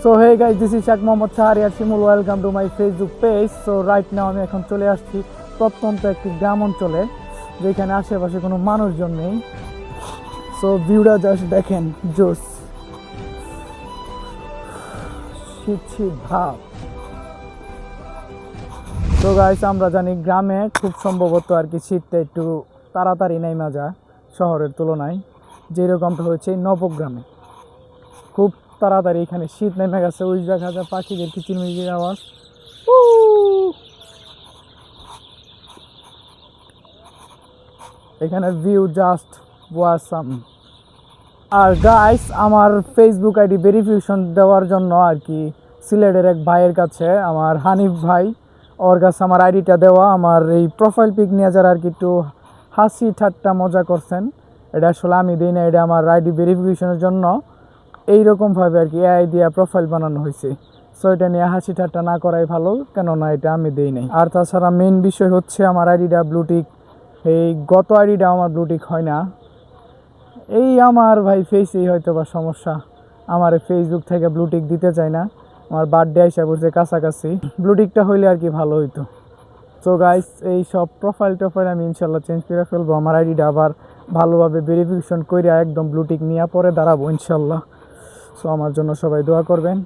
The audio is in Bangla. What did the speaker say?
So hey guys, this is Sheikh Mohammad Shahriar Shimul. Welcome to my Facebook page. So right now আমি এখন চলে আসছি প্রত্যন্ত একটি গ্রাম অঞ্চলে, যেখানে আশেপাশে কোনো মানুষজন নেই। সো ভিউটা জাস্ট দেখেন, জোস শীত ভাব। তো গাইস, আমরা জানি গ্রামে খুব সম্ভবত আর কি শীতটা একটু তাড়াতাড়ি নেমে যায় শহরের তুলনায়, যেরকমটা হচ্ছে নবগ্রামে। খুব তাড়াতাড়ি এখানে শীত নেমে গেছে। ওই দেখা যায় পাখিদের কিচিরমিচির আওয়াজ। এখানে ভিউ জাস্ট ওয়াসাম। আর গাইস, আমার ফেসবুক আইডি ভেরিফিকেশন দেওয়ার জন্য আর কি সিলেটের এক ভাইয়ের কাছে, আমার হানিফ ভাই, ওর কাছে আমার আইডিটা দেওয়া। আমার এই প্রোফাইল পিক নিয়ে যারা আর কি একটু হাসি ঠাট্টা মজা করছেন, এটা আসলে আমি দিই না, এটা আমার আইডি ভেরিফিকেশনের জন্য এইরকমভাবে আর কি এআই দিয়ে প্রোফাইল বানানো হয়েছে। সো এটা নিয়ে হাসি ঠাট্টা না করাই ভালো, কেননা এটা আমি দিই নাই। আর তাছাড়া মেন বিষয় হচ্ছে আমার আইডিটা ব্লুটিক। এই গত আইডিটা আমার ব্লুটিক হয় না। এই আমার ভাই ফেসেই হয়তো বা সমস্যা, আমার ফেসবুক থেকে ব্লুটিক দিতে চাই না। আমার বার্থডে আইসা পড়ছে কাছাকাছি, ব্লুটিকটা হইলে আর কি ভালো হইতো। সো গাইস, এই সব প্রোফাইল আমি ইনশাল্লাহ চেঞ্জ করে ফেলবো। আমার আইডিটা আবার ভালোভাবে ভেরিফিকেশন করে একদম ব্লুটিক নিয়ে পরে দাঁড়াবো ইনশাল্লাহ। সো আমার জন্য সবাই দোয়া করবেন।